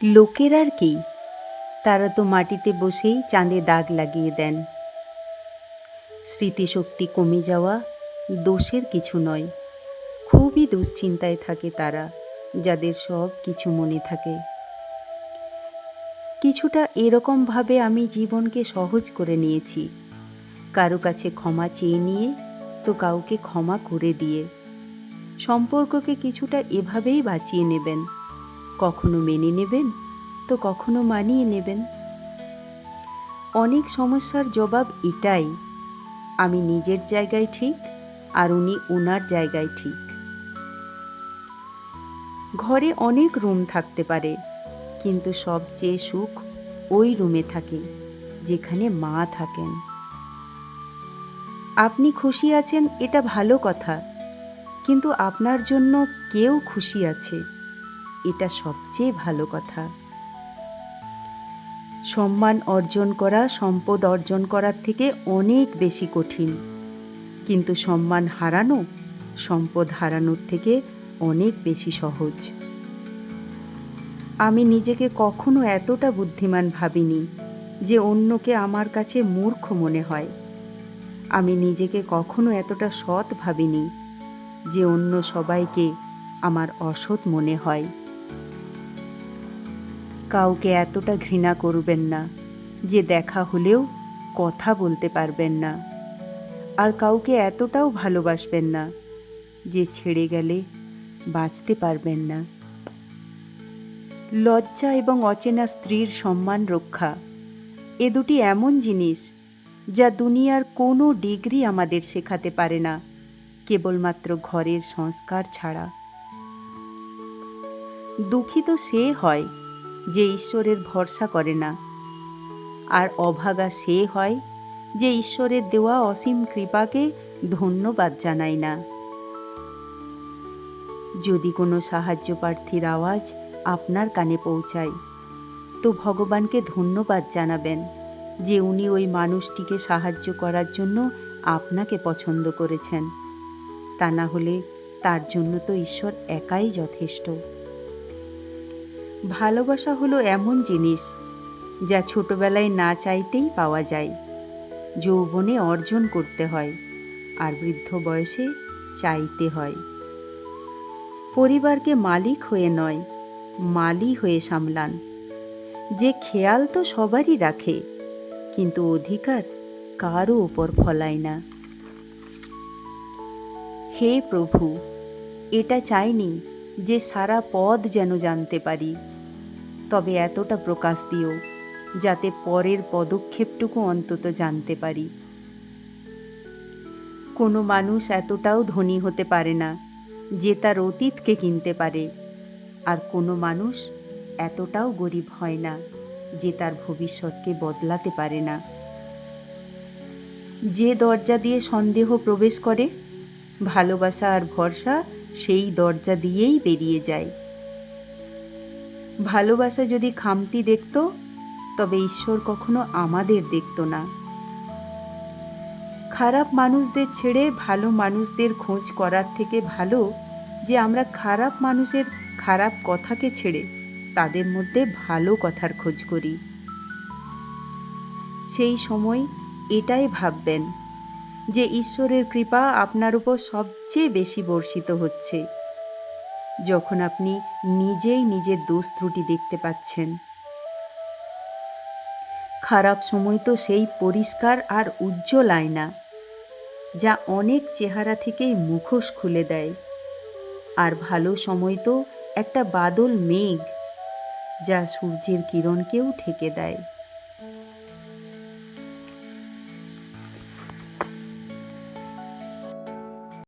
লোকের আর কি, তারা তো মাটিতে বসেই চাঁদে দাগ লাগিয়ে দেন। স্মৃতিশক্তি কমে যাওয়া দোষের কিছু নয়, খুবই দুশ্চিন্তায় থাকে তারা, যাদের সব কিছু মনে থাকে। কিছুটা এরকমভাবে আমি জীবনকে সহজ করে নিয়েছি, কারো কাছে ক্ষমা চেয়ে নিয়ে তো কাউকে ক্ষমা করে দিয়ে। সম্পর্ককে কিছুটা এভাবেই বাঁচিয়ে নেবেন, কখনো মেনে নেবেন তো কখনো মানিয়ে নেবেন। অনেক সমস্যার জবাব এটাই, আমি নিজের জায়গায় ঠিক আর উনি ওনার জায়গায় ঠিক। ঘরে অনেক রুম থাকতে পারে, কিন্তু সবচেয়ে সুখ ওই রুমে থাকে যেখানে মা থাকেন। আপনি খুশি আছেন এটা ভালো কথা, কিন্তু আপনার জন্য কেউ খুশি আছে এটা সবচেয়ে ভালো কথা। সম্মান অর্জন করা সম্পদ অর্জন করার থেকে অনেক বেশি কঠিন, কিন্তু সম্মান হারানো সম্পদ হারানোর থেকে অনেক বেশি সহজ। আমি নিজেকে কখনো এতটা বুদ্ধিমান ভাবিনি যে অন্যকে আমার কাছে মূর্খ মনে হয়। আমি নিজেকে কখনো এতটা সৎ ভাবিনি যে অন্য সবাইকে আমার অসৎ মনে হয়। কাউকে এতটা ঘৃণা করবেন না যে দেখা হলেও কথা বলতে পারবেন না, আর কাউকে এতটাও ভালোবাসবেন না যে ছেড়ে গেলে বাঁচতে পারবেন না। লজ্জা এবং অচেনা স্ত্রীর সম্মান রক্ষা, এ দুটি এমন জিনিস যা দুনিয়ার কোনো ডিগ্রি আমাদের শেখাতে পারে না, কেবলমাত্র ঘরের সংস্কার ছাড়া। দুঃখিত সে হয় যে ঈশ্বরের ভরসা করে না, আর অভাগা সে হয় যে ঈশ্বরের দেওয়া অসীম কৃপাকে ধন্যবাদ জানায় না। যদি কোনো সাহায্য প্রার্থীর আওয়াজ আপনার কানে পৌঁছায়, তো ভগবানকে ধন্যবাদ জানাবেন যে উনি ওই মানুষটিকে সাহায্য করার জন্য আপনাকে পছন্দ করেছেন। তা না হলে তার জন্য তো ঈশ্বর একাই যথেষ্ট। ভালোবাসা হলো এমন জিনিস যা ছোটবেলায় না চাইতেই পাওয়া যায়, যৌবনে অর্জন করতে হয়, আর বৃদ্ধ বয়সে চাইতে হয়। পরিবারকে মালিক হয়ে নয়, মালি হয়ে সামলান। যে খেয়াল তো সবারই রাখে, কিন্তু অধিকার কারও ওপর ফলায় না। হে প্রভু, এটা চাইনি যে সারা পথ যেন জানতে পারি, তবে এতটা প্রকাশ দিও যাতে পরের পদক্ষেপটুকু অন্তত জানতে পারি। কোনো মানুষ এতটাও ধনী হতে পারে না যে তার অতীতকে কিনতে পারে, আর কোনো মানুষ এতটাও গরিব হয় না যে তার ভবিষ্যৎকে বদলাতে পারে না। যে দরজা দিয়ে সন্দেহ প্রবেশ করে, ভালোবাসা আর ভরসা সেই দরজা দিয়েই বেরিয়ে যায়। ভালোবাসা যদি খামতি দেখত, তবে ঈশ্বর কখনো আমাদের দেখত না। খারাপ মানুষদের ছেড়ে ভালো মানুষদের খোঁজ করার থেকে ভালো যে আমরা খারাপ মানুষের খারাপ কথাকে ছেড়ে তাদের মধ্যে ভালো কথার খোঁজ করি। সেই সময় এটাই ভাববেন যে ঈশ্বরের কৃপা আপনার উপর সবচেয়ে বেশি বর্ষিত হচ্ছে, যখন আপনি নিজেই নিজের দোষ ত্রুটি দেখতে পাচ্ছেন। খারাপ সময় তো সেই পরিষ্কার আর উজ্জ্বল আয়না, যা অনেক চেহারা থেকেই মুখোশ খুলে দেয়। আর ভালো সময় তো একটা বাদল মেঘ, যা সূর্যের কিরণকেও ঢেকে দেয়।